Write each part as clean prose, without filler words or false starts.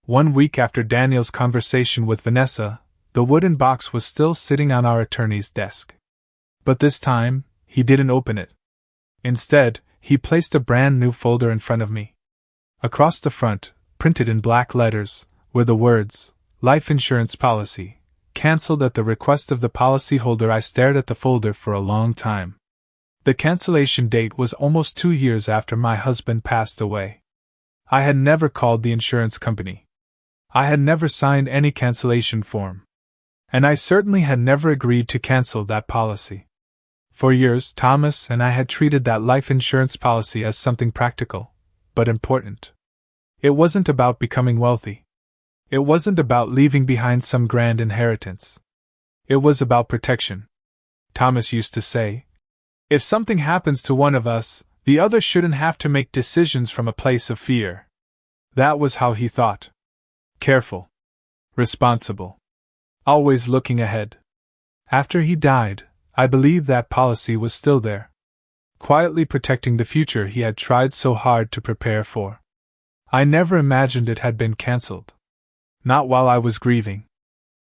1 week after Daniel's conversation with Vanessa, the wooden box was still sitting on our attorney's desk. But this time, he didn't open it. Instead, he placed a brand new folder in front of me. Across the front, printed in black letters, were the words, "Life Insurance Policy, cancelled at the request of the policyholder." I stared at the folder for a long time. The cancellation date was almost 2 years after my husband passed away. I had never called the insurance company. I had never signed any cancellation form. And I certainly had never agreed to cancel that policy. For years, Thomas and I had treated that life insurance policy as something practical, but important. It wasn't about becoming wealthy. It wasn't about leaving behind some grand inheritance. It was about protection. Thomas used to say, "If something happens to one of us, the other shouldn't have to make decisions from a place of fear." That was how he thought. Careful. Responsible. Always looking ahead. After he died, I believe that policy was still there, quietly protecting the future he had tried so hard to prepare for. I never imagined it had been cancelled. Not while I was grieving.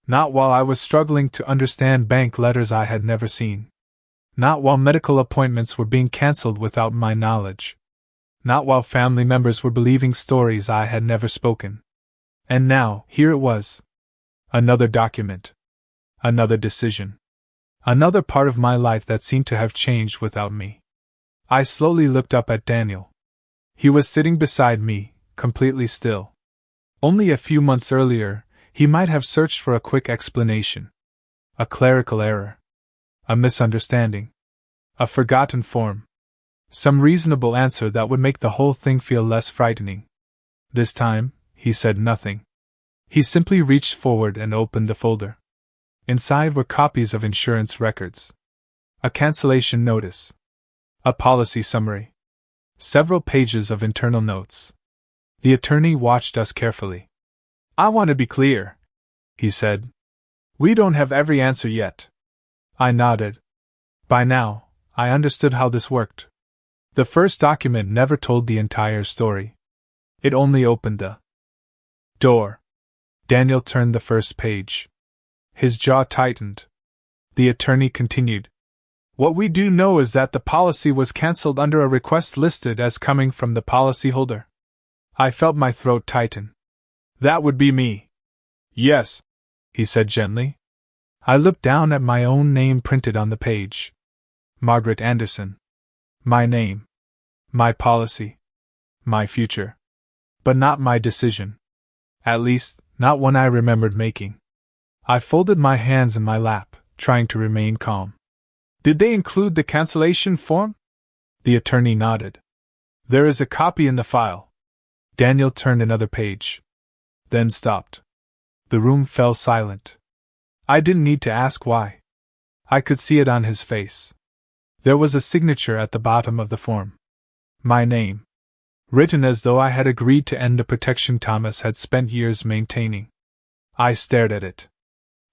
Not while I was struggling to understand bank letters I had never seen. Not while medical appointments were being cancelled without my knowledge. Not while family members were believing stories I had never spoken. And now, here it was. Another document. Another decision. Another part of my life that seemed to have changed without me. I slowly looked up at Daniel. He was sitting beside me, completely still. Only a few months earlier, he might have searched for a quick explanation. A clerical error. A misunderstanding. A forgotten form. Some reasonable answer that would make the whole thing feel less frightening. This time, he said nothing. He simply reached forward and opened the folder. Inside were copies of insurance records. A cancellation notice. A policy summary. Several pages of internal notes. The attorney watched us carefully. "I want to be clear," he said. "We don't have every answer yet." I nodded. By now, I understood how this worked. The first document never told the entire story. It only opened the door. Daniel turned the first page. His jaw tightened. The attorney continued. "What we do know is that the policy was cancelled under a request listed as coming from the policyholder." I felt my throat tighten. "That would be me." "Yes," he said gently. I looked down at my own name printed on the page. Margaret Anderson. My name. My policy. My future. But not my decision. At least, not one I remembered making. I folded my hands in my lap, trying to remain calm. "Did they include the cancellation form?" The attorney nodded. "There is a copy in the file." Daniel turned another page. Then stopped. The room fell silent. I didn't need to ask why. I could see it on his face. There was a signature at the bottom of the form. My name. Written as though I had agreed to end the protection Thomas had spent years maintaining. I stared at it.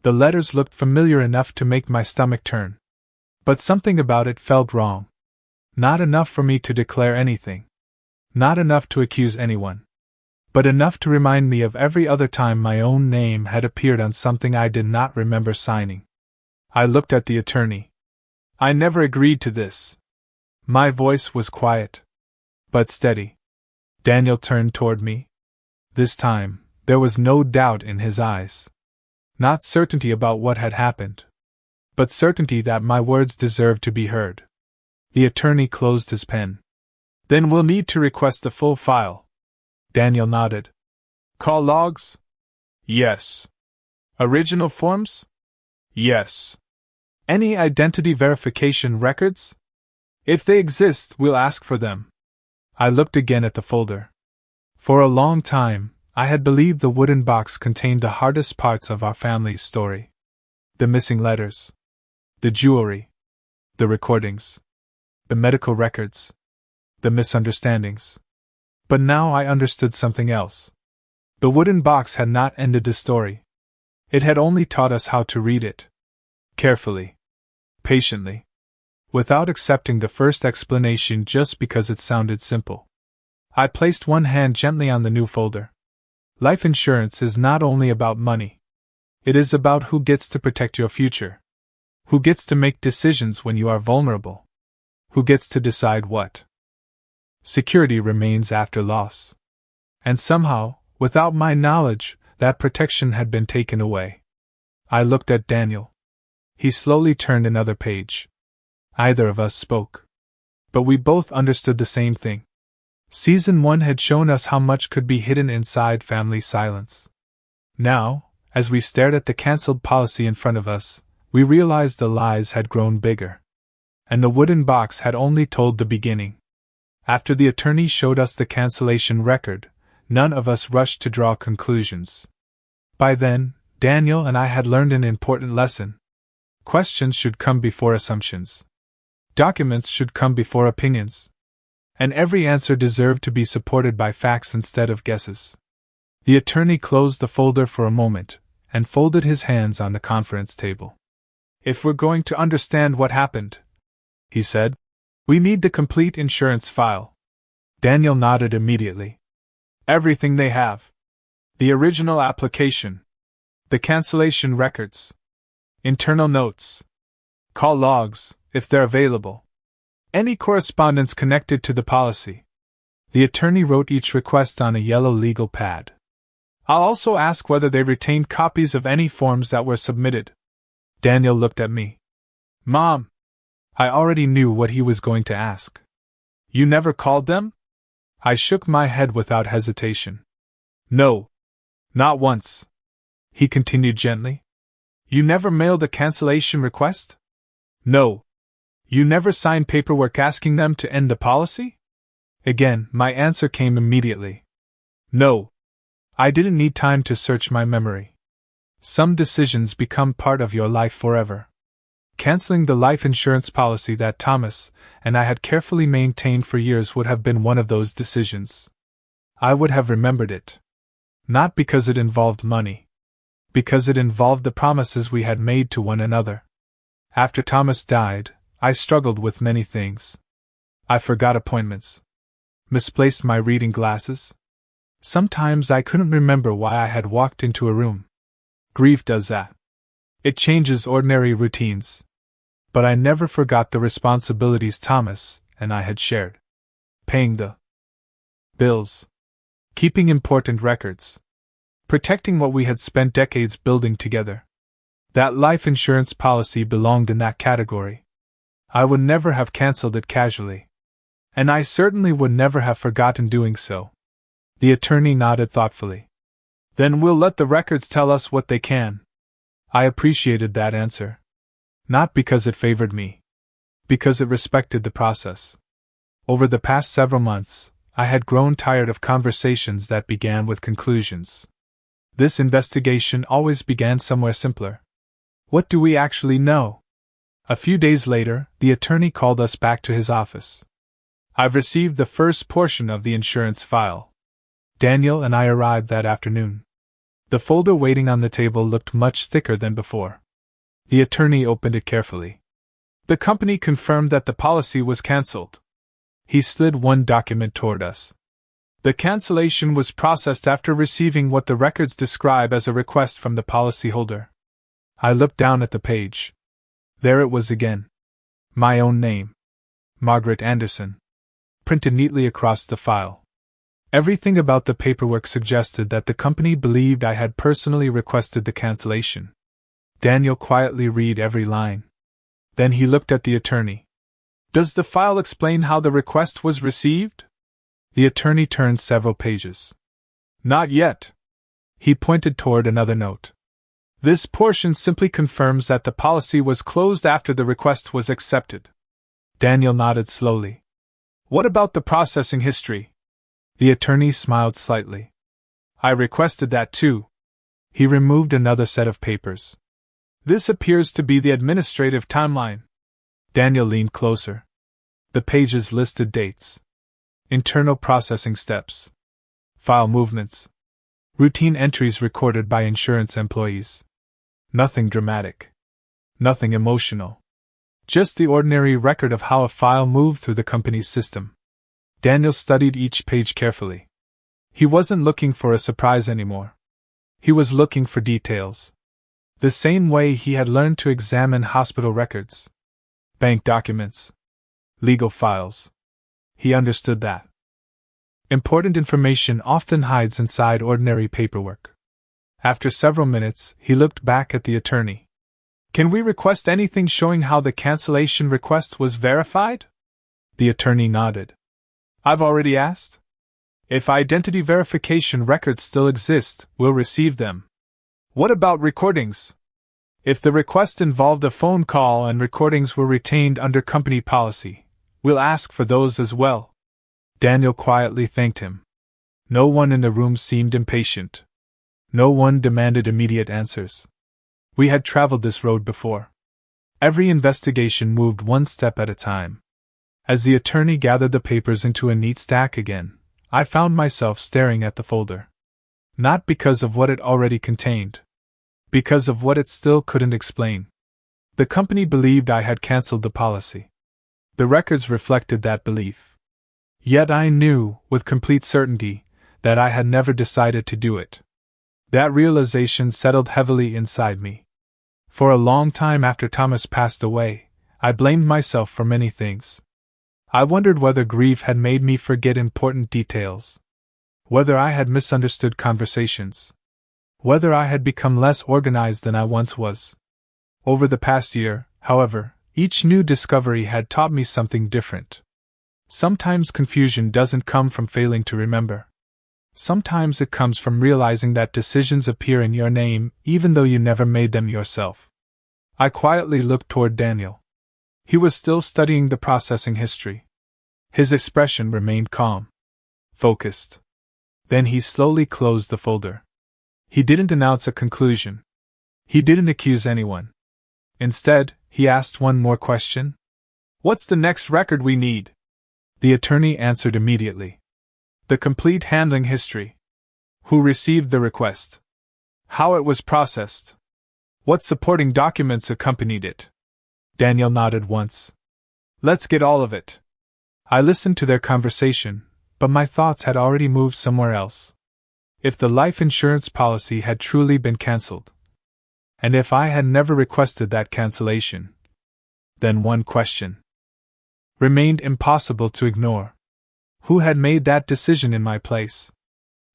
The letters looked familiar enough to make my stomach turn. But something about it felt wrong. Not enough for me to declare anything. Not enough to accuse anyone. But enough to remind me of every other time my own name had appeared on something I did not remember signing. I looked at the attorney. "I never agreed to this." My voice was quiet, but steady. Daniel turned toward me. This time, there was no doubt in his eyes. Not certainty about what had happened, but certainty that my words deserved to be heard. The attorney closed his pen. "Then we'll need to request the full file." Daniel nodded. "Call logs?" "Yes." "Original forms?" "Yes." "Any identity verification records?" "If they exist, we'll ask for them." I looked again at the folder. For a long time, I had believed the wooden box contained the hardest parts of our family's story. The missing letters. The jewelry. The recordings. The medical records. The misunderstandings. But now I understood something else. The wooden box had not ended the story. It had only taught us how to read it. Carefully. Patiently. Without accepting the first explanation just because it sounded simple. I placed one hand gently on the new folder. Life insurance is not only about money. It is about who gets to protect your future. Who gets to make decisions when you are vulnerable. Who gets to decide what security remains after loss. And somehow, without my knowledge, that protection had been taken away. I looked at Daniel. He slowly turned another page. Neither of us spoke. But we both understood the same thing. Season 1 had shown us how much could be hidden inside family silence. Now, as we stared at the cancelled policy in front of us, we realized the lies had grown bigger. And the wooden box had only told the beginning. After the attorney showed us the cancellation record, none of us rushed to draw conclusions. By then, Daniel and I had learned an important lesson. Questions should come before assumptions. Documents should come before opinions. And every answer deserved to be supported by facts instead of guesses. The attorney closed the folder for a moment, and folded his hands on the conference table. "If we're going to understand what happened," he said, "we need the complete insurance file." Daniel nodded immediately. "Everything they have. The original application. The cancellation records. Internal notes. Call logs, if they're available. Any correspondence connected to the policy." The attorney wrote each request on a yellow legal pad. "I'll also ask whether they retained copies of any forms that were submitted." Daniel looked at me. "Mom." I already knew what he was going to ask. "You never called them?" I shook my head without hesitation. "No. Not once." He continued gently. "You never mailed a cancellation request?" "No." "You never signed paperwork asking them to end the policy?" Again, my answer came immediately. "No." I didn't need time to search my memory. Some decisions become part of your life forever. Canceling the life insurance policy that Thomas and I had carefully maintained for years would have been one of those decisions. I would have remembered it. Not because it involved money. Because it involved the promises we had made to one another. After Thomas died, I struggled with many things. I forgot appointments. Misplaced my reading glasses. Sometimes I couldn't remember why I had walked into a room. Grief does that. It changes ordinary routines. But I never forgot the responsibilities Thomas and I had shared. Paying the bills. Keeping important records. Protecting what we had spent decades building together. That life insurance policy belonged in that category. I would never have cancelled it casually. And I certainly would never have forgotten doing so. The attorney nodded thoughtfully. "Then we'll let the records tell us what they can." I appreciated that answer. Not because it favored me. Because it respected the process. Over the past several months, I had grown tired of conversations that began with conclusions. This investigation always began somewhere simpler. What do we actually know? A few days later, the attorney called us back to his office. "I've received the first portion of the insurance file." Daniel and I arrived that afternoon. The folder waiting on the table looked much thicker than before. The attorney opened it carefully. "The company confirmed that the policy was cancelled." He slid one document toward us. "The cancellation was processed after receiving what the records describe as a request from the policyholder." I looked down at the page. There it was again. My own name. Margaret Anderson. Printed neatly across the file. Everything about the paperwork suggested that the company believed I had personally requested the cancellation. Daniel quietly read every line. Then he looked at the attorney. "Does the file explain how the request was received?" The attorney turned several pages. "Not yet." He pointed toward another note. "This portion simply confirms that the policy was closed after the request was accepted." Daniel nodded slowly. "What about the processing history?" The attorney smiled slightly. "I requested that too." He removed another set of papers. "This appears to be the administrative timeline." Daniel leaned closer. The pages listed dates. Internal processing steps. File movements. Routine entries recorded by insurance employees. Nothing dramatic. Nothing emotional. Just the ordinary record of how a file moved through the company's system. Daniel studied each page carefully. He wasn't looking for a surprise anymore. He was looking for details. The same way he had learned to examine hospital records, bank documents, legal files. He understood that important information often hides inside ordinary paperwork. After several minutes, he looked back at the attorney. "Can we request anything showing how the cancellation request was verified?" The attorney nodded. "I've already asked. If identity verification records still exist, we'll receive them." "What about recordings?" "If the request involved a phone call and recordings were retained under company policy, we'll ask for those as well." Daniel quietly thanked him. No one in the room seemed impatient. No one demanded immediate answers. We had traveled this road before. Every investigation moved one step at a time. As the attorney gathered the papers into a neat stack again, I found myself staring at the folder. Not because of what it already contained. Because of what it still couldn't explain. The company believed I had cancelled the policy. The records reflected that belief. Yet I knew, with complete certainty, that I had never decided to do it. That realization settled heavily inside me. For a long time after Thomas passed away, I blamed myself for many things. I wondered whether grief had made me forget important details. Whether I had misunderstood conversations. Whether I had become less organized than I once was. Over the past year, however, each new discovery had taught me something different. Sometimes confusion doesn't come from failing to remember. Sometimes it comes from realizing that decisions appear in your name even though you never made them yourself. I quietly looked toward Daniel. He was still studying the processing history. His expression remained calm, focused. Then he slowly closed the folder. He didn't announce a conclusion. He didn't accuse anyone. Instead, he asked one more question. "What's the next record we need?" The attorney answered immediately. "The complete handling history. Who received the request? How it was processed? What supporting documents accompanied it?" Daniel nodded once. "Let's get all of it." I listened to their conversation, but my thoughts had already moved somewhere else. If the life insurance policy had truly been cancelled, and if I had never requested that cancellation, then one question remained impossible to ignore. Who had made that decision in my place?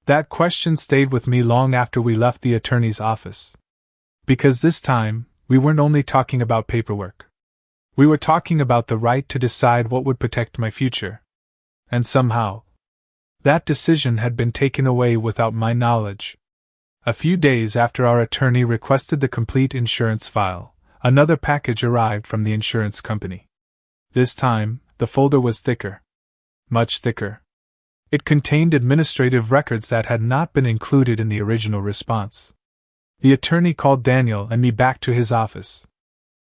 That question stayed with me long after we left the attorney's office. Because this time, we weren't only talking about paperwork. We were talking about the right to decide what would protect my future. And somehow, that decision had been taken away without my knowledge. A few days after our attorney requested the complete insurance file, another package arrived from the insurance company. This time, the folder was thicker. Much thicker. It contained administrative records that had not been included in the original response. The attorney called Daniel and me back to his office.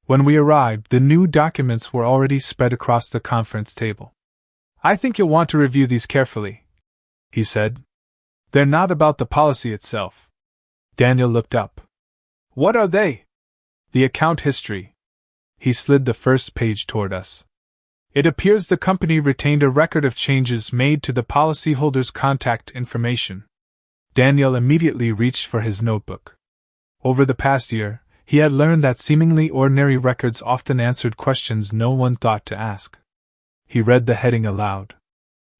When we arrived, the new documents were already spread across the conference table. "I think you'll want to review these carefully," he said. "They're not about the policy itself." Daniel looked up. "What are they?" "The account history." He slid the first page toward us. "It appears the company retained a record of changes made to the policyholder's contact information." Daniel immediately reached for his notebook. Over the past year, he had learned that seemingly ordinary records often answered questions no one thought to ask. He read the heading aloud.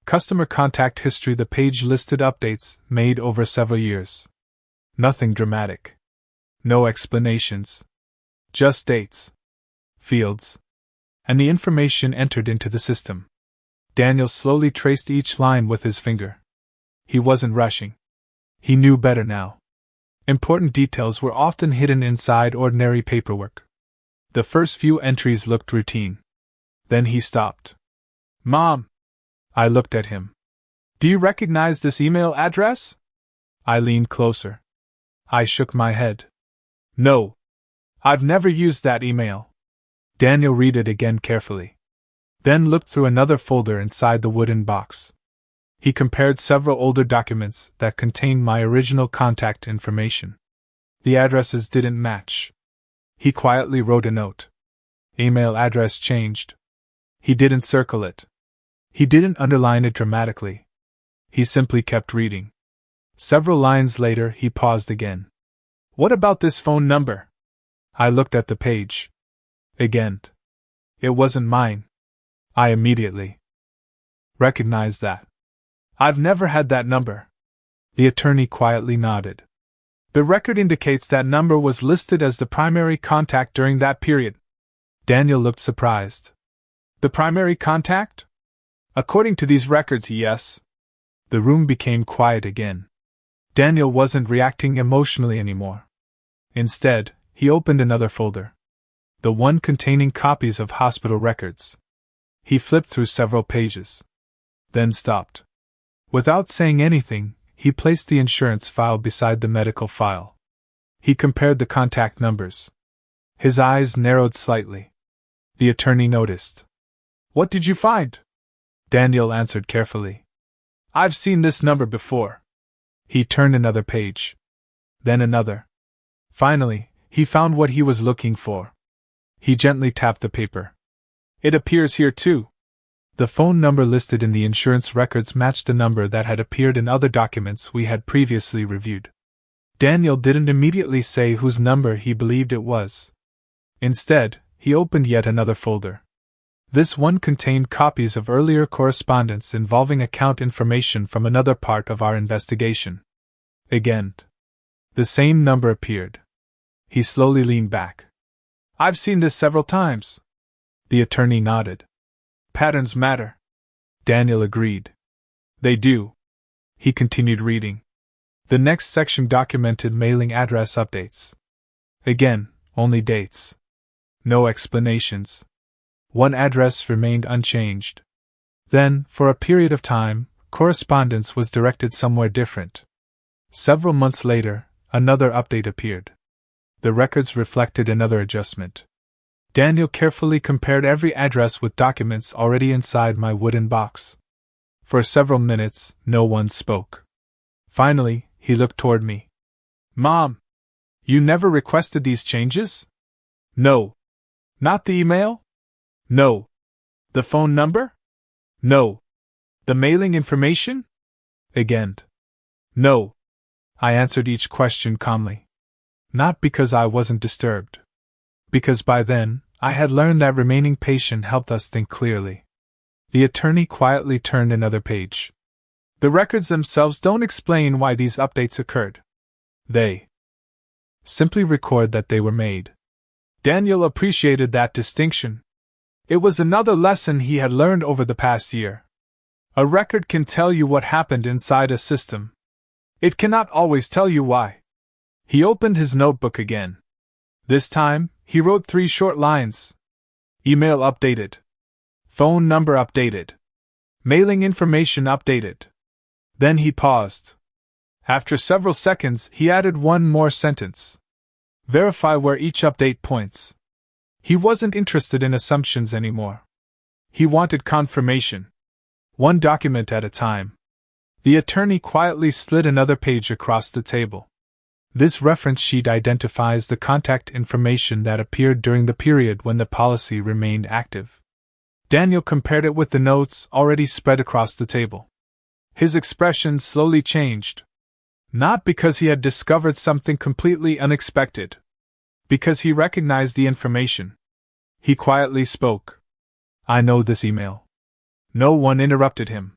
Customer contact history. The page listed updates made over several years. Nothing dramatic. No explanations. Just dates. Fields. And the information entered into the system. Daniel slowly traced each line with his finger. He wasn't rushing. He knew better now. Important details were often hidden inside ordinary paperwork. The first few entries looked routine. Then he stopped. "Mom!" I looked at him. "Do you recognize this email address?" I leaned closer. I shook my head. "No. I've never used that email." Daniel read it again carefully. Then looked through another folder inside the wooden box. He compared several older documents that contained my original contact information. The addresses didn't match. He quietly wrote a note. Email address changed. He didn't circle it. He didn't underline it dramatically. He simply kept reading. Several lines later, he paused again. What about this phone number? I looked at the page. Again. It wasn't mine. I immediately recognized that. I've never had that number. The attorney quietly nodded. The record indicates that number was listed as the primary contact during that period. Daniel looked surprised. The primary contact? According to these records, yes. The room became quiet again. Daniel wasn't reacting emotionally anymore. Instead, he opened another folder. The one containing copies of hospital records. He flipped through several pages. Then stopped. Without saying anything, he placed the insurance file beside the medical file. He compared the contact numbers. His eyes narrowed slightly. The attorney noticed. What did you find? Daniel answered carefully. I've seen this number before. He turned another page. Then another. Finally, he found what he was looking for. He gently tapped the paper. It appears here too. The phone number listed in the insurance records matched the number that had appeared in other documents we had previously reviewed. Daniel didn't immediately say whose number he believed it was. Instead, he opened yet another folder. This one contained copies of earlier correspondence involving account information from another part of our investigation. Again, the same number appeared. He slowly leaned back. I've seen this several times. The attorney nodded. Patterns matter. Daniel agreed. They do. He continued reading. The next section documented mailing address updates. Again, only dates. No explanations. One address remained unchanged. Then, for a period of time, correspondence was directed somewhere different. Several months later, another update appeared. The records reflected another adjustment. Daniel carefully compared every address with documents already inside my wooden box. For several minutes, no one spoke. Finally, he looked toward me. Mom, you never requested these changes? No. Not the email? No. The phone number? No. The mailing information? Again. No. I answered each question calmly. Not because I wasn't disturbed. Because by then, I had learned that remaining patient helped us think clearly. The attorney quietly turned another page. The records themselves don't explain why these updates occurred. They simply record that they were made. Daniel appreciated that distinction. It was another lesson he had learned over the past year. A record can tell you what happened inside a system. It cannot always tell you why. He opened his notebook again. This time, he wrote 3 short lines. Email updated. Phone number updated. Mailing information updated. Then he paused. After several seconds, he added one more sentence. Verify where each update points. He wasn't interested in assumptions anymore. He wanted confirmation. One document at a time. The attorney quietly slid another page across the table. This reference sheet identifies the contact information that appeared during the period when the policy remained active. Daniel compared it with the notes already spread across the table. His expression slowly changed. Not because he had discovered something completely unexpected. Because he recognized the information. He quietly spoke. I know this email. No one interrupted him.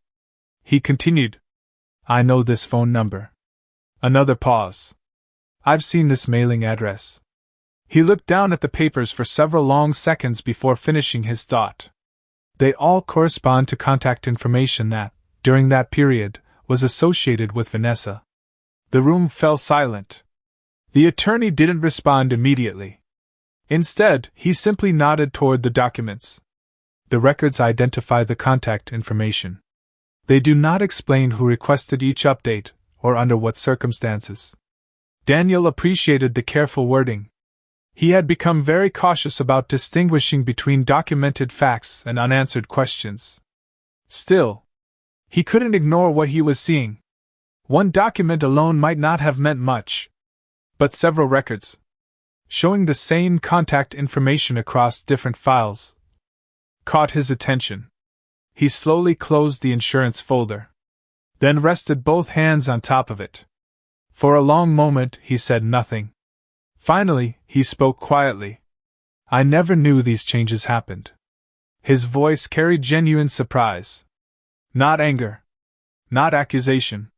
He continued. I know this phone number. Another pause. I've seen this mailing address. He looked down at the papers for several long seconds before finishing his thought. They all correspond to contact information that, during that period, was associated with Vanessa. The room fell silent. The attorney didn't respond immediately. Instead, he simply nodded toward the documents. The records identify the contact information. They do not explain who requested each update, or under what circumstances. Daniel appreciated the careful wording. He had become very cautious about distinguishing between documented facts and unanswered questions. Still, he couldn't ignore what he was seeing. One document alone might not have meant much, but several records, showing the same contact information across different files, caught his attention. He slowly closed the insurance folder, then rested both hands on top of it. For a long moment he said nothing. Finally, he spoke quietly. I never knew these changes happened. His voice carried genuine surprise. Not anger. Not accusation.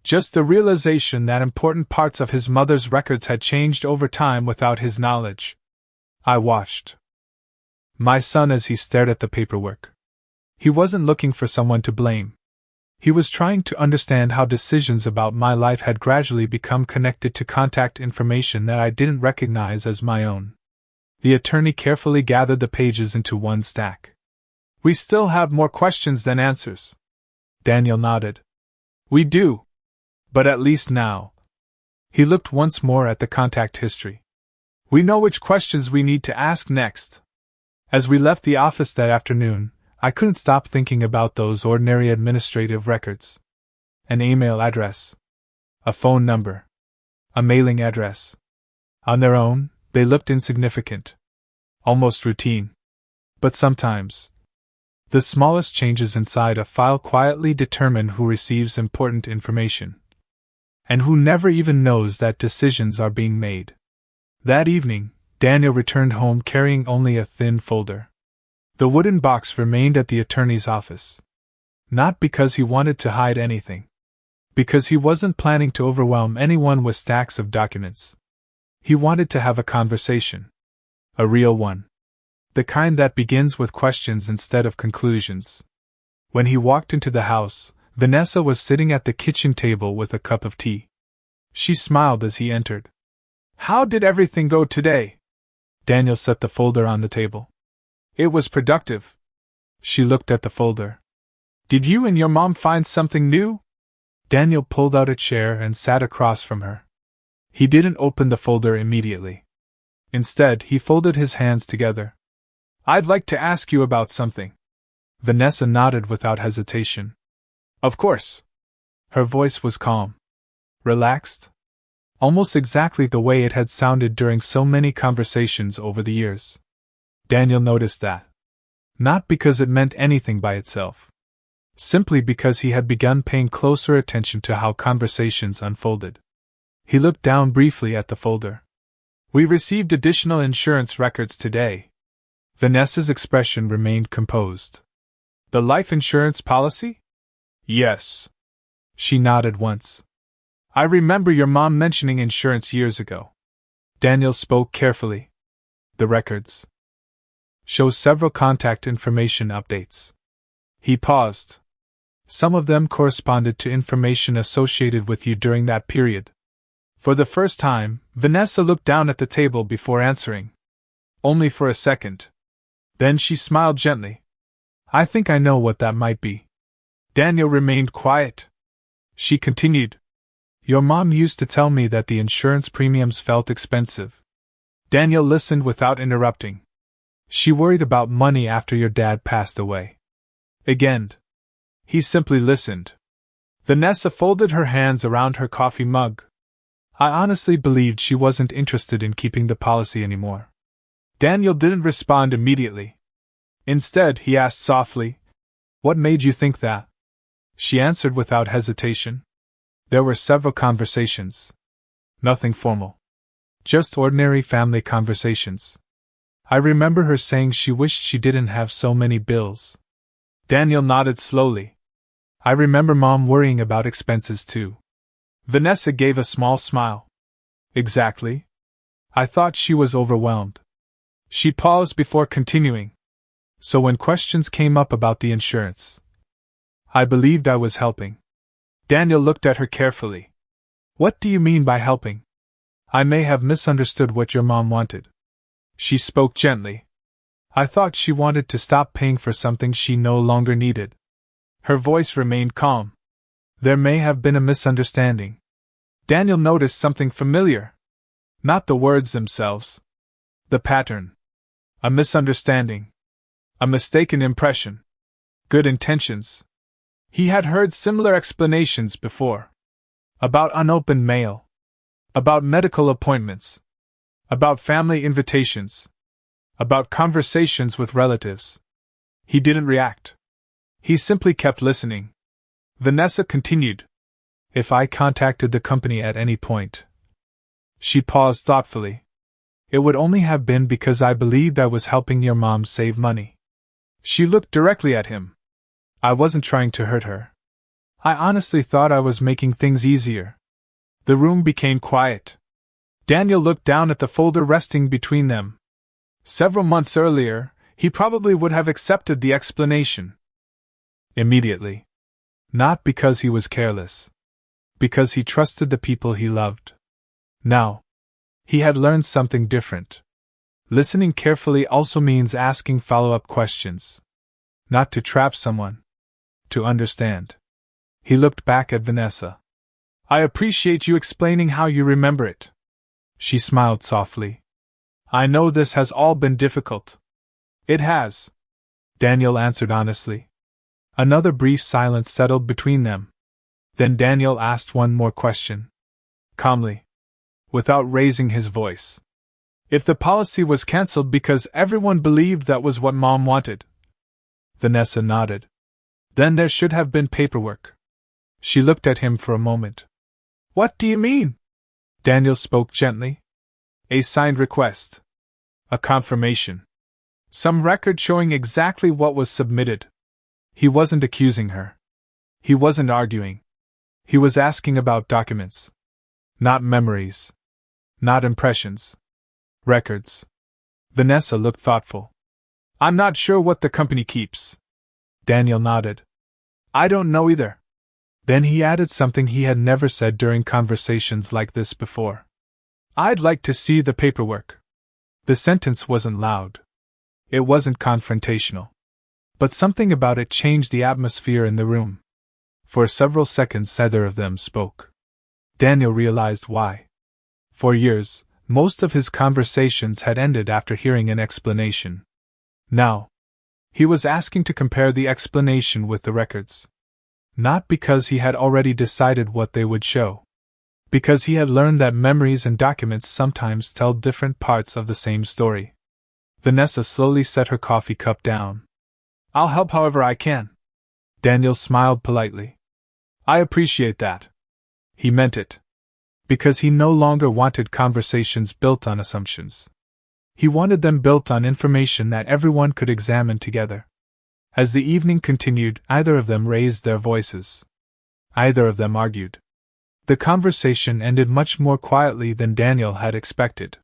Just the realization that important parts of his mother's records had changed over time without his knowledge. I watched my son as he stared at the paperwork. He wasn't looking for someone to blame. He was trying to understand how decisions about my life had gradually become connected to contact information that I didn't recognize as my own. The attorney carefully gathered the pages into one stack. We still have more questions than answers. Daniel nodded. We do. But at least now. He looked once more at the contact history. We know which questions we need to ask next. As we left the office that afternoon, I couldn't stop thinking about those ordinary administrative records. An email address. A phone number. A mailing address. On their own, they looked insignificant. Almost routine. But sometimes, the smallest changes inside a file quietly determine who receives important information. And who never even knows that decisions are being made. That evening, Daniel returned home carrying only a thin folder. The wooden box remained at the attorney's office. Not because he wanted to hide anything. Because he wasn't planning to overwhelm anyone with stacks of documents. He wanted to have a conversation. A real one. The kind that begins with questions instead of conclusions. When he walked into the house, Vanessa was sitting at the kitchen table with a cup of tea. She smiled as he entered. How did everything go today? Daniel set the folder on the table. It was productive. She looked at the folder. Did you and your mom find something new? Daniel pulled out a chair and sat across from her. He didn't open the folder immediately. Instead, he folded his hands together. I'd like to ask you about something. Vanessa nodded without hesitation. Of course. Her voice was calm. Relaxed. Almost exactly the way it had sounded during so many conversations over the years. Daniel noticed that. Not because it meant anything by itself. Simply because he had begun paying closer attention to how conversations unfolded. He looked down briefly at the folder. We received additional insurance records today. Vanessa's expression remained composed. The life insurance policy? Yes. She nodded once. I remember your mom mentioning insurance years ago. Daniel spoke carefully. The records show several contact information updates. He paused. Some of them corresponded to information associated with you during that period. For the first time, Vanessa looked down at the table before answering. Only for a second. Then she smiled gently. I think I know what that might be. Daniel remained quiet. She continued. Your mom used to tell me that the insurance premiums felt expensive. Daniel listened without interrupting. She worried about money after your dad passed away. Again. He simply listened. Vanessa folded her hands around her coffee mug. I honestly believed she wasn't interested in keeping the policy anymore. Daniel didn't respond immediately. Instead, he asked softly, What made you think that? She answered without hesitation. There were several conversations. Nothing formal. Just ordinary family conversations. I remember her saying she wished she didn't have so many bills. Daniel nodded slowly. I remember Mom worrying about expenses too. Vanessa gave a small smile. Exactly. I thought she was overwhelmed. She paused before continuing. So when questions came up about the insurance, I believed I was helping. Daniel looked at her carefully. What do you mean by helping? I may have misunderstood what your mom wanted. She spoke gently. I thought she wanted to stop paying for something she no longer needed. Her voice remained calm. There may have been a misunderstanding. Daniel noticed something familiar. Not the words themselves. The pattern. A misunderstanding. A mistaken impression. Good intentions. He had heard similar explanations before. About unopened mail. About medical appointments. About family invitations. About conversations with relatives. He didn't react. He simply kept listening. Vanessa continued. If I contacted the company at any point. She paused thoughtfully. It would only have been because I believed I was helping your mom save money. She looked directly at him. I wasn't trying to hurt her. I honestly thought I was making things easier. The room became quiet. Daniel looked down at the folder resting between them. Several months earlier, he probably would have accepted the explanation. Immediately. Not because he was careless. Because he trusted the people he loved. Now, he had learned something different. Listening carefully also means asking follow-up questions. Not to trap someone. To understand. He looked back at Vanessa. I appreciate you explaining how you remember it. She smiled softly. I know this has all been difficult. It has. Daniel answered honestly. Another brief silence settled between them. Then Daniel asked one more question. Calmly. Without raising his voice. If the policy was cancelled because everyone believed that was what Mom wanted. Vanessa nodded. Then there should have been paperwork. She looked at him for a moment. What do you mean? Daniel spoke gently. A signed request. A confirmation. Some record showing exactly what was submitted. He wasn't accusing her. He wasn't arguing. He was asking about documents. Not memories. Not impressions. Records. Vanessa looked thoughtful. I'm not sure what the company keeps. Daniel nodded. I don't know either. Then he added something he had never said during conversations like this before. I'd like to see the paperwork. The sentence wasn't loud. It wasn't confrontational. But something about it changed the atmosphere in the room. For several seconds neither of them spoke. Daniel realized why. For years, most of his conversations had ended after hearing an explanation. Now, he was asking to compare the explanation with the records. Not because he had already decided what they would show. Because he had learned that memories and documents sometimes tell different parts of the same story. Vanessa slowly set her coffee cup down. I'll help however I can. Daniel smiled politely. I appreciate that. He meant it. Because he no longer wanted conversations built on assumptions. He wanted them built on information that everyone could examine together. As the evening continued, either of them raised their voices. Either of them argued. The conversation ended much more quietly than Daniel had expected.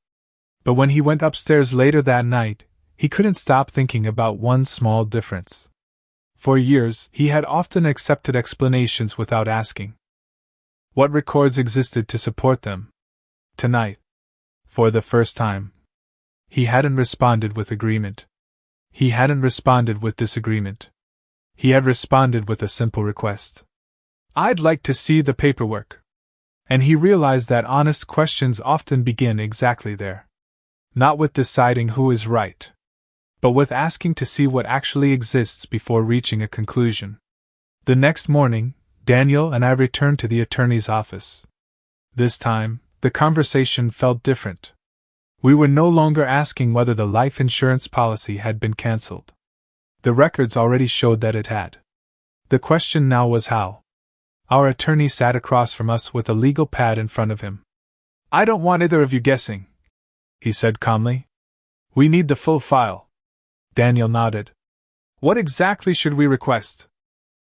But when he went upstairs later that night, he couldn't stop thinking about one small difference. For years, he had often accepted explanations without asking. What records existed to support them? Tonight, for the first time, he hadn't responded with agreement. He hadn't responded with disagreement. He had responded with a simple request. I'd like to see the paperwork. And he realized that honest questions often begin exactly there. Not with deciding who is right, but with asking to see what actually exists before reaching a conclusion. The next morning, Daniel and I returned to the attorney's office. This time, the conversation felt different. We were no longer asking whether the life insurance policy had been cancelled. The records already showed that it had. The question now was how. Our attorney sat across from us with a legal pad in front of him. I don't want either of you guessing, he said calmly. We need the full file. Daniel nodded. What exactly should we request?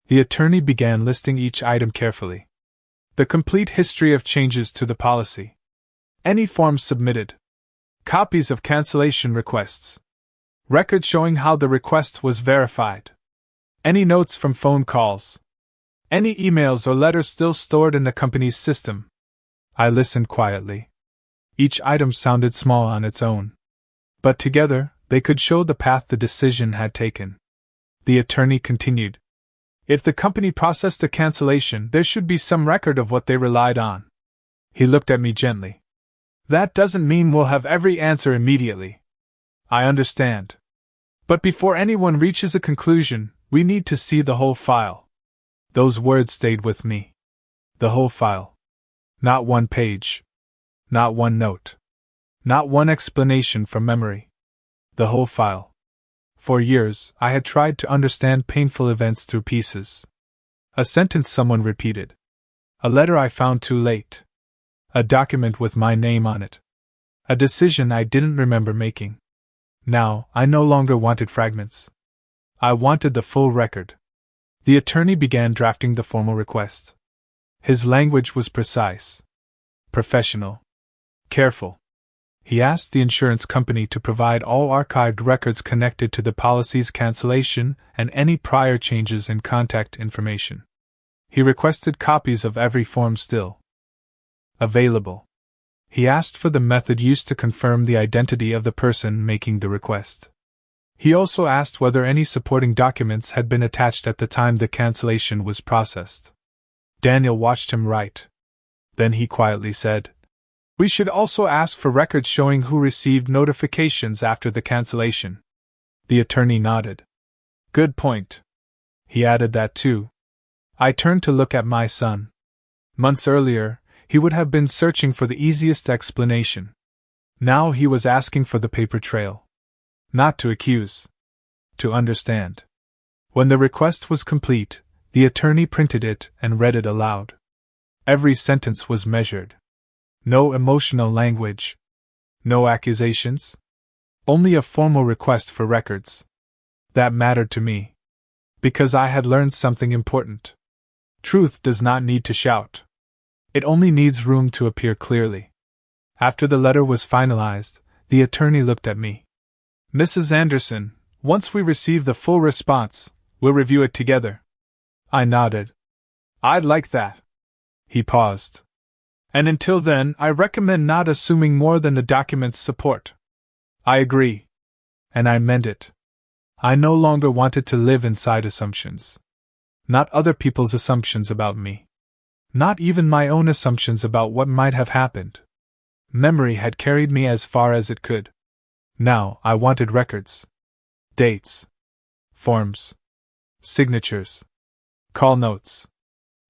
The attorney began listing each item carefully. The complete history of changes to the policy. Any forms submitted. Copies of cancellation requests. Records showing how the request was verified. Any notes from phone calls. Any emails or letters still stored in the company's system. I listened quietly. Each item sounded small on its own. But together, they could show the path the decision had taken. The attorney continued. If the company processed a cancellation, there should be some record of what they relied on. He looked at me gently. That doesn't mean we'll have every answer immediately. I understand. But before anyone reaches a conclusion, we need to see the whole file. Those words stayed with me. The whole file. Not one page. Not one note. Not one explanation from memory. The whole file. For years, I had tried to understand painful events through pieces. A sentence someone repeated. A letter I found too late. A document with my name on it. A decision I didn't remember making. Now, I no longer wanted fragments. I wanted the full record. The attorney began drafting the formal request. His language was precise, professional, careful. He asked the insurance company to provide all archived records connected to the policy's cancellation and any prior changes in contact information. He requested copies of every form still available. He asked for the method used to confirm the identity of the person making the request. He also asked whether any supporting documents had been attached at the time the cancellation was processed. Daniel watched him write. Then he quietly said, "We should also ask for records showing who received notifications after the cancellation." The attorney nodded. "Good point." He added that too. I turned to look at my son. Months earlier, he would have been searching for the easiest explanation. Now he was asking for the paper trail. Not to accuse. To understand. When the request was complete, the attorney printed it and read it aloud. Every sentence was measured. No emotional language. No accusations. Only a formal request for records. That mattered to me. Because I had learned something important. Truth does not need to shout. It only needs room to appear clearly. After the letter was finalized, the attorney looked at me. "Mrs. Anderson, once we receive the full response, we'll review it together." I nodded. "I'd like that." He paused. "And until then, I recommend not assuming more than the documents support." I agree. And I meant it. I no longer wanted to live inside assumptions. Not other people's assumptions about me. Not even my own assumptions about what might have happened. Memory had carried me as far as it could. Now I wanted records. Dates. Forms. Signatures. Call notes.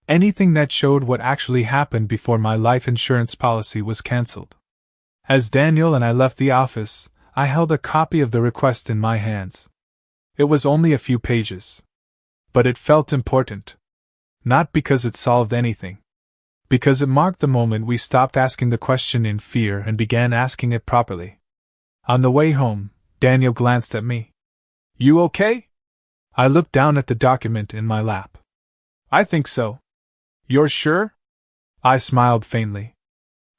Anything that showed what actually happened before my life insurance policy was cancelled. As Daniel and I left the office, I held a copy of the request in my hands. It was only a few pages. But it felt important. Not because it solved anything. Because it marked the moment we stopped asking the question in fear and began asking it properly. On the way home, Daniel glanced at me. "You okay?" I looked down at the document in my lap. "I think so." "You're sure?" I smiled faintly.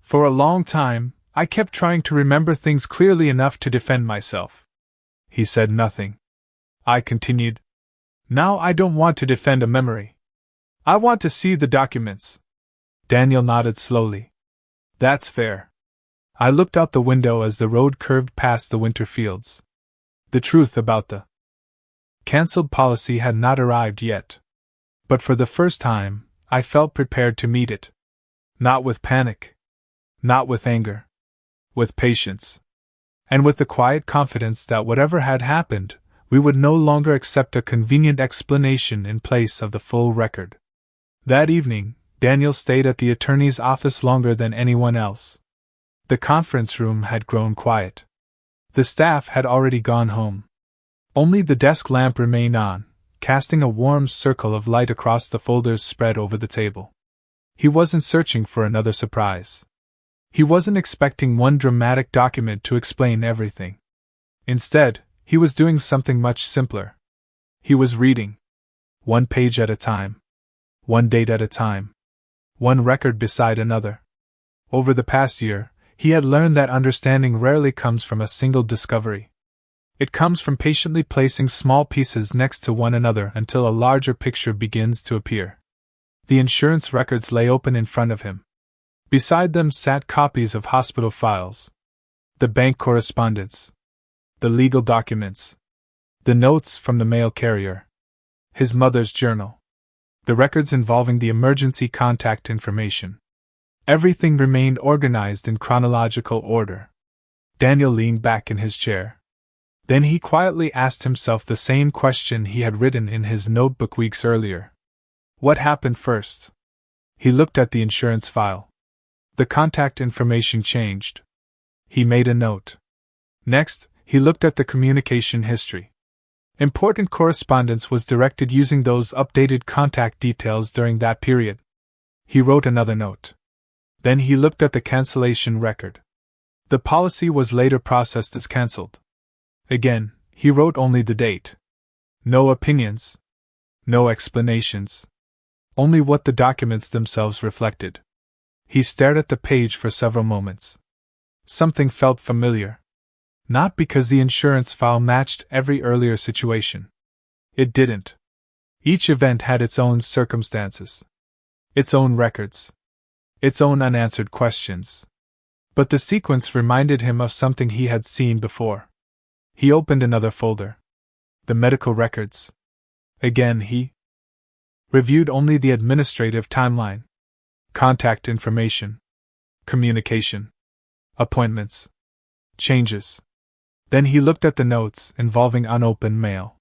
For a long time, I kept trying to remember things clearly enough to defend myself. He said nothing. I continued. "Now I don't want to defend a memory. I want to see the documents." Daniel nodded slowly. "That's fair." I looked out the window as the road curved past the winter fields. The truth about the cancelled policy had not arrived yet. But for the first time, I felt prepared to meet it. Not with panic. Not with anger. With patience. And with the quiet confidence that whatever had happened, we would no longer accept a convenient explanation in place of the full record. That evening, Daniel stayed at the attorney's office longer than anyone else. The conference room had grown quiet. The staff had already gone home. Only the desk lamp remained on, casting a warm circle of light across the folders spread over the table. He wasn't searching for another surprise. He wasn't expecting one dramatic document to explain everything. Instead, he was doing something much simpler. He was reading. One page at a time. One date at a time. One record beside another. Over the past year, he had learned that understanding rarely comes from a single discovery. It comes from patiently placing small pieces next to one another until a larger picture begins to appear. The insurance records lay open in front of him. Beside them sat copies of hospital files. The bank correspondence. The legal documents. The notes from the mail carrier. His mother's journal. The records involving the emergency contact information. Everything remained organized in chronological order. Daniel leaned back in his chair. Then he quietly asked himself the same question he had written in his notebook weeks earlier. What happened first? He looked at the insurance file. The contact information changed. He made a note. Next, he looked at the communication history. Important correspondence was directed using those updated contact details during that period. He wrote another note. Then he looked at the cancellation record. The policy was later processed as cancelled. Again, he wrote only the date. No opinions. No explanations. Only what the documents themselves reflected. He stared at the page for several moments. Something felt familiar. Not because the insurance file matched every earlier situation. It didn't. Each event had its own circumstances. Its own records. Its own unanswered questions. But the sequence reminded him of something he had seen before. He opened another folder. The medical records. Again he reviewed only the administrative timeline. Contact information. Communication. Appointments. Changes. Then he looked at the notes involving unopened mail.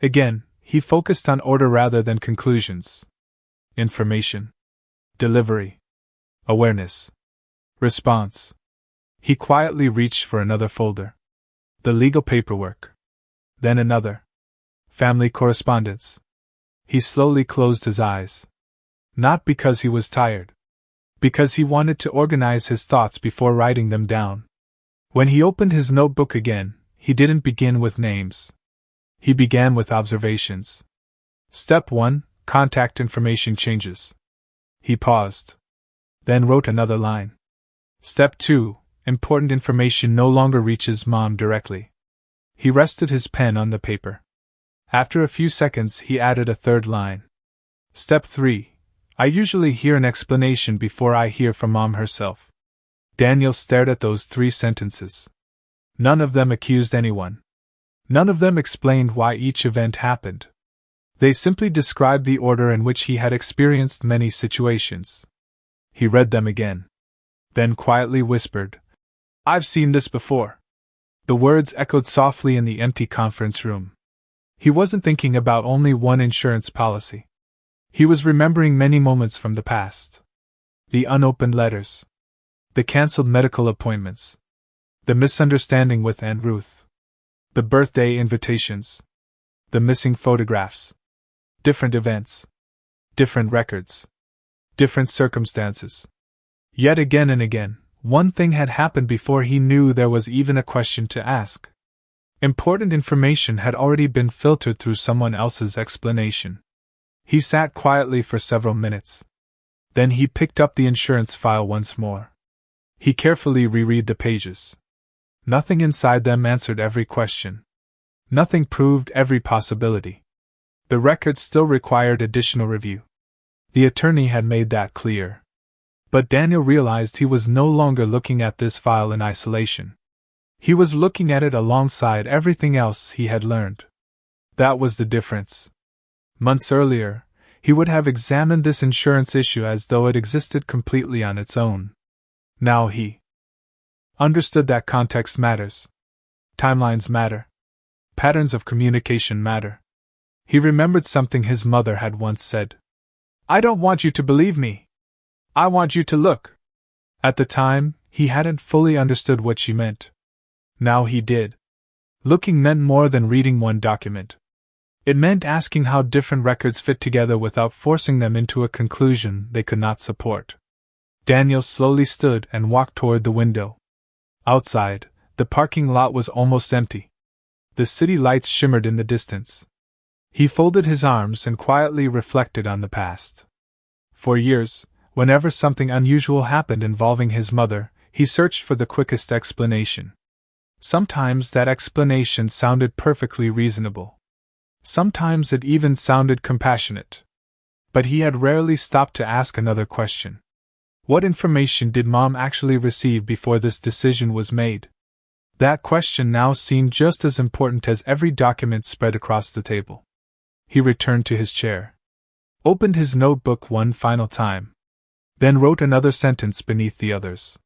Again, he focused on order rather than conclusions. Information. Delivery. Awareness. Response. He quietly reached for another folder. The legal paperwork. Then another. Family correspondence. He slowly closed his eyes. Not because he was tired. Because he wanted to organize his thoughts before writing them down. When he opened his notebook again, he didn't begin with names. He began with observations. Step 1, contact information changes. He paused. Then wrote another line. Step 2, important information no longer reaches Mom directly. He rested his pen on the paper. After a few seconds, he added a third line. Step 3, I usually hear an explanation before I hear from Mom herself. Daniel stared at those 3 sentences. None of them accused anyone. None of them explained why each event happened. They simply described the order in which he had experienced many situations. He read them again. Then quietly whispered, I've seen this before. The words echoed softly in the empty conference room. He wasn't thinking about only one insurance policy. He was remembering many moments from the past. The unopened letters. The cancelled medical appointments. The misunderstanding with Aunt Ruth. The birthday invitations. The missing photographs. Different events. Different records. Different circumstances. Yet again and again, one thing had happened before he knew there was even a question to ask. Important information had already been filtered through someone else's explanation. He sat quietly for several minutes. Then he picked up the insurance file once more. He carefully reread the pages. Nothing inside them answered every question. Nothing proved every possibility. The records still required additional review. The attorney had made that clear. But Daniel realized he was no longer looking at this file in isolation. He was looking at it alongside everything else he had learned. That was the difference. Months earlier, he would have examined this insurance issue as though it existed completely on its own. Now he understood that context matters. Timelines matter. Patterns of communication matter. He remembered something his mother had once said. I don't want you to believe me. I want you to look. At the time, he hadn't fully understood what she meant. Now he did. Looking meant more than reading one document. It meant asking how different records fit together without forcing them into a conclusion they could not support. Daniel slowly stood and walked toward the window. Outside, the parking lot was almost empty. The city lights shimmered in the distance. He folded his arms and quietly reflected on the past. For years, whenever something unusual happened involving his mother, he searched for the quickest explanation. Sometimes that explanation sounded perfectly reasonable. Sometimes it even sounded compassionate. But he had rarely stopped to ask another question. What information did Mom actually receive before this decision was made? That question now seemed just as important as every document spread across the table. He returned to his chair. Opened his notebook one final time. Then wrote another sentence beneath the others.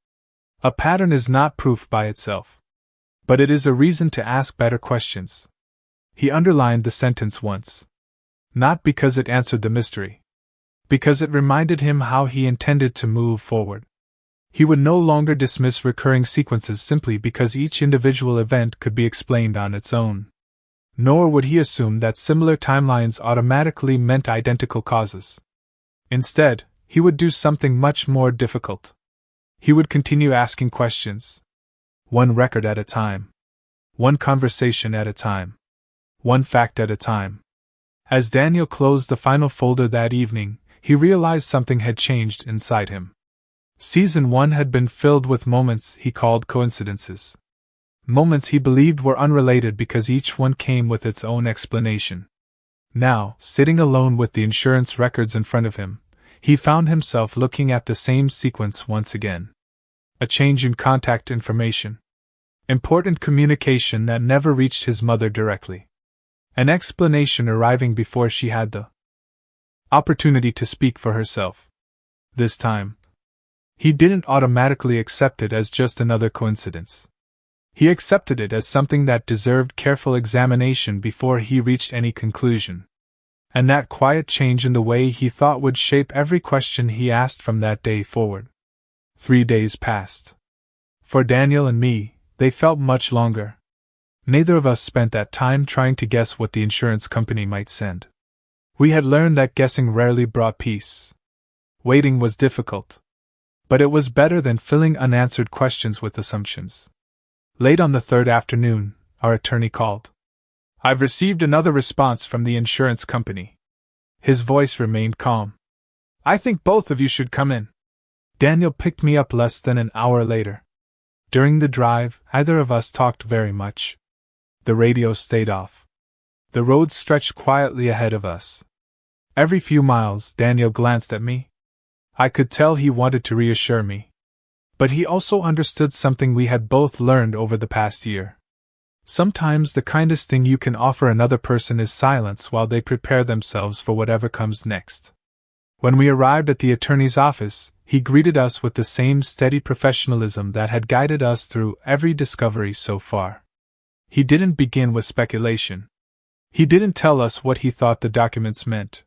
A pattern is not proof by itself. But it is a reason to ask better questions. He underlined the sentence once. Not because it answered the mystery. Because it reminded him how he intended to move forward. He would no longer dismiss recurring sequences simply because each individual event could be explained on its own. Nor would he assume that similar timelines automatically meant identical causes. Instead, he would do something much more difficult. He would continue asking questions. One record at a time. One conversation at a time. One fact at a time. As Daniel closed the final folder that evening, he realized something had changed inside him. Season 1 had been filled with moments he called coincidences. Moments he believed were unrelated because each one came with its own explanation. Now, sitting alone with the insurance records in front of him, he found himself looking at the same sequence once again. A change in contact information. Important communication that never reached his mother directly. An explanation arriving before she had the opportunity to speak for herself. This time, he didn't automatically accept it as just another coincidence. He accepted it as something that deserved careful examination before he reached any conclusion. And that quiet change in the way he thought would shape every question he asked from that day forward. 3 days passed. For Daniel and me, they felt much longer. Neither of us spent that time trying to guess what the insurance company might send. We had learned that guessing rarely brought peace. Waiting was difficult. But it was better than filling unanswered questions with assumptions. Late on the third afternoon, our attorney called. "I've received another response from the insurance company." His voice remained calm. "I think both of you should come in." Daniel picked me up less than an hour later. During the drive, neither of us talked very much. The radio stayed off. The road stretched quietly ahead of us. Every few miles, Daniel glanced at me. I could tell he wanted to reassure me. But he also understood something we had both learned over the past year. Sometimes the kindest thing you can offer another person is silence while they prepare themselves for whatever comes next. When we arrived at the attorney's office, he greeted us with the same steady professionalism that had guided us through every discovery so far. He didn't begin with speculation. He didn't tell us what he thought the documents meant.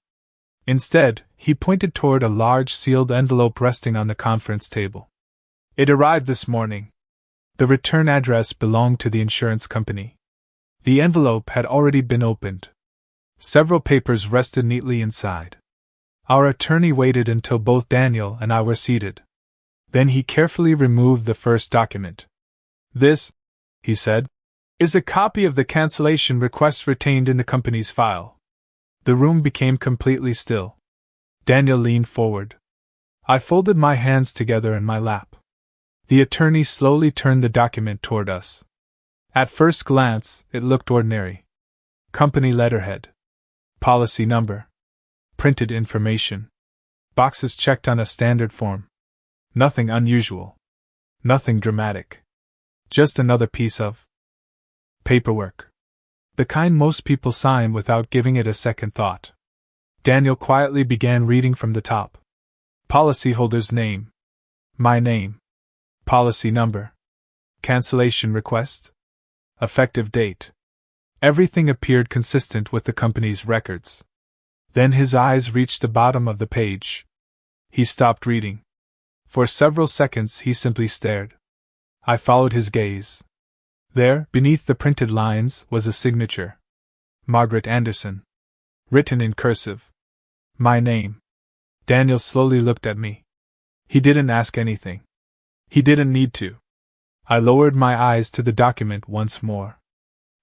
Instead, he pointed toward a large sealed envelope resting on the conference table. "It arrived this morning." The return address belonged to the insurance company. The envelope had already been opened. Several papers rested neatly inside. Our attorney waited until both Daniel and I were seated. Then he carefully removed the first document. "This," he said, "is a copy of the cancellation request retained in the company's file." The room became completely still. Daniel leaned forward. I folded my hands together in my lap. The attorney slowly turned the document toward us. At first glance, it looked ordinary. Company letterhead. Policy number. Printed information. Boxes checked on a standard form. Nothing unusual. Nothing dramatic. Just another piece of paperwork. The kind most people sign without giving it a second thought. Daniel quietly began reading from the top. Policyholder's name. My name. Policy number. Cancellation request. Effective date. Everything appeared consistent with the company's records. Then his eyes reached the bottom of the page. He stopped reading. For several seconds he simply stared. I followed his gaze. There, beneath the printed lines, was a signature. Margaret Anderson. Written in cursive. My name. Daniel slowly looked at me. He didn't ask anything. He didn't need to. I lowered my eyes to the document once more.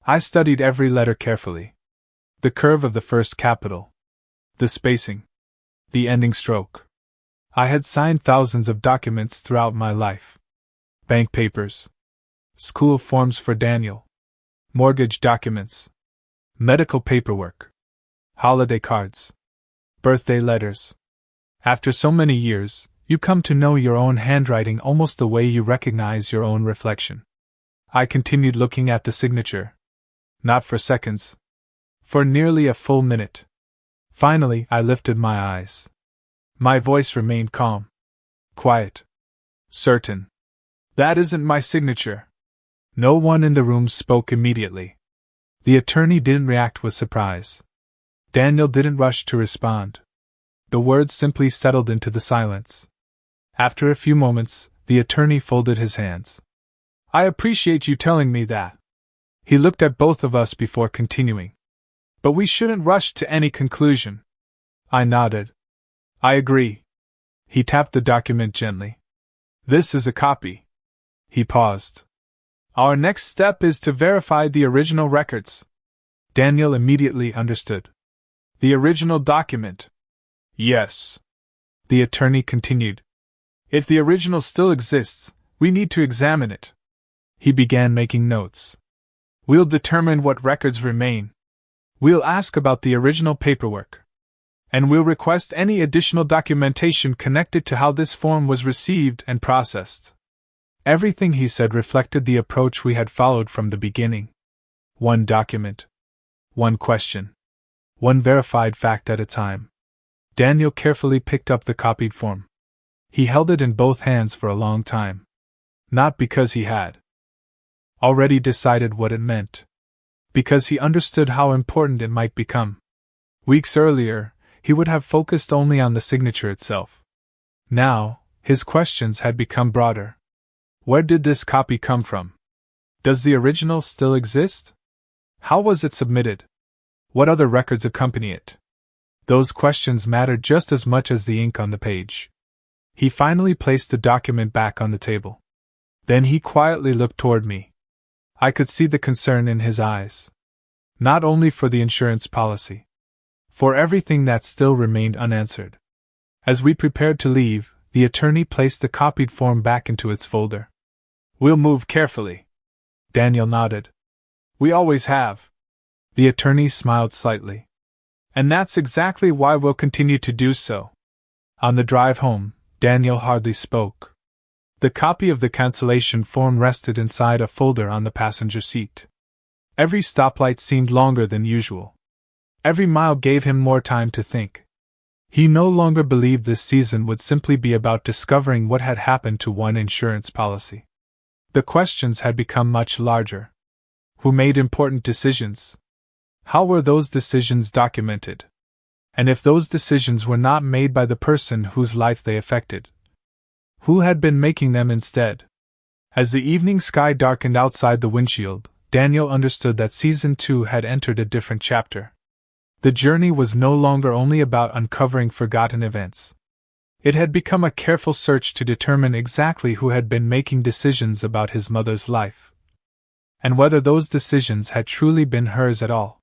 I studied every letter carefully. The curve of the first capital. The spacing. The ending stroke. I had signed thousands of documents throughout my life. Bank papers. School forms for Daniel. Mortgage documents. Medical paperwork. Holiday cards. Birthday letters. After so many years, you come to know your own handwriting almost the way you recognize your own reflection. I continued looking at the signature. Not for seconds. For nearly a full minute. Finally, I lifted my eyes. My voice remained calm. Quiet. Certain. That isn't my signature. No one in the room spoke immediately. The attorney didn't react with surprise. Daniel didn't rush to respond. The words simply settled into the silence. After a few moments, the attorney folded his hands. I appreciate you telling me that. He looked at both of us before continuing. But we shouldn't rush to any conclusion. I nodded. I agree. He tapped the document gently. This is a copy. He paused. Our next step is to verify the original records. Daniel immediately understood. The original document. Yes. The attorney continued. If the original still exists, we need to examine it. He began making notes. We'll determine what records remain. We'll ask about the original paperwork. And we'll request any additional documentation connected to how this form was received and processed. Everything he said reflected the approach we had followed from the beginning. One document. One question. One verified fact at a time. Daniel carefully picked up the copied form. He held it in both hands for a long time. Not because he had already decided what it meant. Because he understood how important it might become. Weeks earlier, he would have focused only on the signature itself. Now, his questions had become broader. Where did this copy come from? Does the original still exist? How was it submitted? What other records accompany it? Those questions mattered just as much as the ink on the page. He finally placed the document back on the table. Then he quietly looked toward me. I could see the concern in his eyes. Not only for the insurance policy. For everything that still remained unanswered. As we prepared to leave, the attorney placed the copied form back into its folder. We'll move carefully. Daniel nodded. We always have. The attorney smiled slightly. And that's exactly why we'll continue to do so. On the drive home, Daniel hardly spoke. The copy of the cancellation form rested inside a folder on the passenger seat. Every stoplight seemed longer than usual. Every mile gave him more time to think. He no longer believed this season would simply be about discovering what had happened to one insurance policy. The questions had become much larger. Who made important decisions? How were those decisions documented? And if those decisions were not made by the person whose life they affected, who had been making them instead? As the evening sky darkened outside the windshield, Daniel understood that Season 2 had entered a different chapter. The journey was no longer only about uncovering forgotten events. It had become a careful search to determine exactly who had been making decisions about his mother's life. And whether those decisions had truly been hers at all.